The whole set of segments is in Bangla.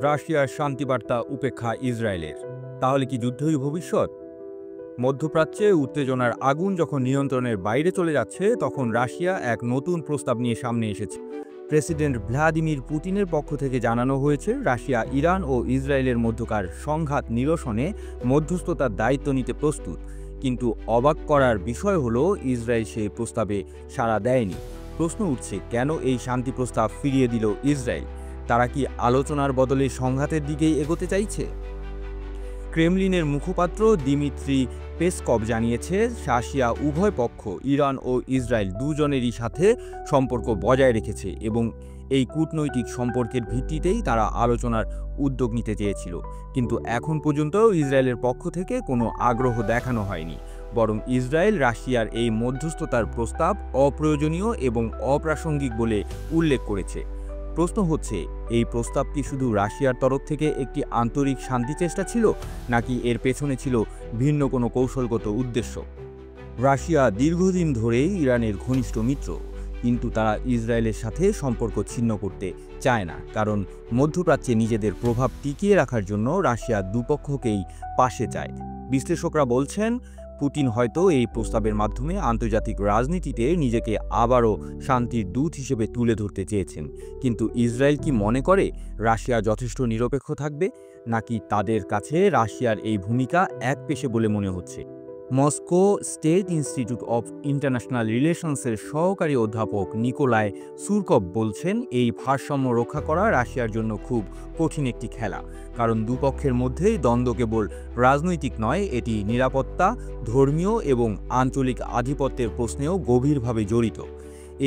রাশিয়ার শান্তিবার্তা উপেক্ষা ইসরায়েলের। তাহলে কি যুদ্ধই ভবিষ্যৎ? মধ্যপ্রাচ্যে উত্তেজনার আগুন যখন নিয়ন্ত্রণের বাইরে চলে যাচ্ছে, তখন রাশিয়া এক নতুন প্রস্তাব নিয়ে সামনে এসেছে। প্রেসিডেন্ট ভ্লাদিমির পুতিনের পক্ষ থেকে জানানো হয়েছে, রাশিয়া ইরান ও ইসরায়েলের মধ্যকার সংঘাত নিরসনে মধ্যস্থতার দায়িত্ব নিতে প্রস্তুত। কিন্তু অবাক করার বিষয় হলো, ইসরায়েল সেই প্রস্তাবে সাড়া দেয়নি। প্রশ্ন উঠছে, কেন এই শান্তি প্রস্তাব ফিরিয়ে দিল ইসরায়েল? তারা কি আলোচনার বদলে সংঘাতের দিকেই এগোতে চাইছে? ক্রেমলিনের মুখপাত্র দিমিত্রি পেসকভ জানিয়েছে, রাশিয়া উভয় পক্ষ, ইরান ও ইসরায়েল দুজনেরই সাথে সম্পর্ক বজায় রেখেছে এবং এই কূটনৈতিক সম্পর্কের ভিত্তিতেই তারা আলোচনার উদ্যোগ নিতে চেয়েছিল। কিন্তু এখন পর্যন্ত ইসরায়েলের পক্ষ থেকে কোনো আগ্রহ দেখানো হয়নি, বরং ইসরায়েল রাশিয়ার এই মধ্যস্থতার প্রস্তাব অপ্রয়োজনীয় এবং অপ্রাসঙ্গিক বলে উল্লেখ করেছে। প্রশ্ন হচ্ছে, এই প্রস্তাবটি শুধু রাশিয়ার তরফ থেকে একটি আন্তরিক শান্তি চেষ্টা ছিল, নাকি এর পেছনে ছিল ভিন্ন কোনো কৌশলগত উদ্দেশ্য? রাশিয়া দীর্ঘদিন ধরেই ইরানের ঘনিষ্ঠ মিত্র, কিন্তু তারা ইসরায়েলের সাথে সম্পর্ক ছিন্ন করতে চায় না, কারণ মধ্যপ্রাচ্যে নিজেদের প্রভাব টিকিয়ে রাখার জন্য রাশিয়া দুপক্ষকেই পাশে চায়। বিশ্লেষকরা বলছেন, পুতিন হয়তো এই প্রস্তাবের মাধ্যমে আন্তর্জাতিক রাজনীতিতে নিজেকে আবারও শান্তির দূত হিসেবে তুলে ধরতে চেয়েছেন। কিন্তু ইসরায়েল কি মনে করে রাশিয়া যথেষ্ট নিরপেক্ষ থাকবে, নাকি তাদের কাছে রাশিয়ার এই ভূমিকা একপেশে বলে মনে হচ্ছে? Moscow State Institute of International রিলেশনসের সহকারী অধ্যাপক নিকোলাই সুরকভ বলছেন, এই ভারসাম্য রক্ষা করা রাশিয়ার জন্য খুব কঠিন একটি খেলা, কারণ দুপক্ষের মধ্যেই দ্বন্দ্ব কেবল রাজনৈতিক নয়, এটি নিরাপত্তা, ধর্মীয় এবং আঞ্চলিক আধিপত্যের প্রশ্নেও গভীরভাবে জড়িত।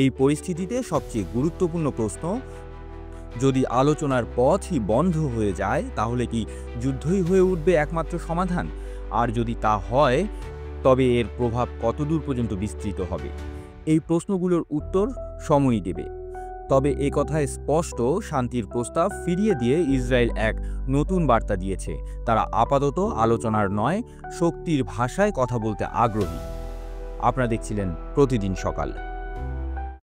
এই পরিস্থিতিতে সবচেয়ে গুরুত্বপূর্ণ প্রশ্ন, যদি আলোচনার পথই বন্ধ হয়ে যায়, তাহলে কি যুদ্ধই হয়ে উঠবে একমাত্র সমাধান? আর যদি তা হয়, তবে এর প্রভাব কতদূর পর্যন্ত বিস্তৃত হবে? এই প্রশ্নগুলোর উত্তর সময়ই দেবে। তবে এ কথায় স্পষ্ট, শান্তির প্রস্তাব ফিরিয়ে দিয়ে ইসরায়েল এক নতুন বার্তা দিয়েছে। তারা আপাতত আলোচনার নয়, শক্তির ভাষায় কথা বলতে আগ্রহী। আপনারা দেখছিলেন প্রতিদিন সকাল।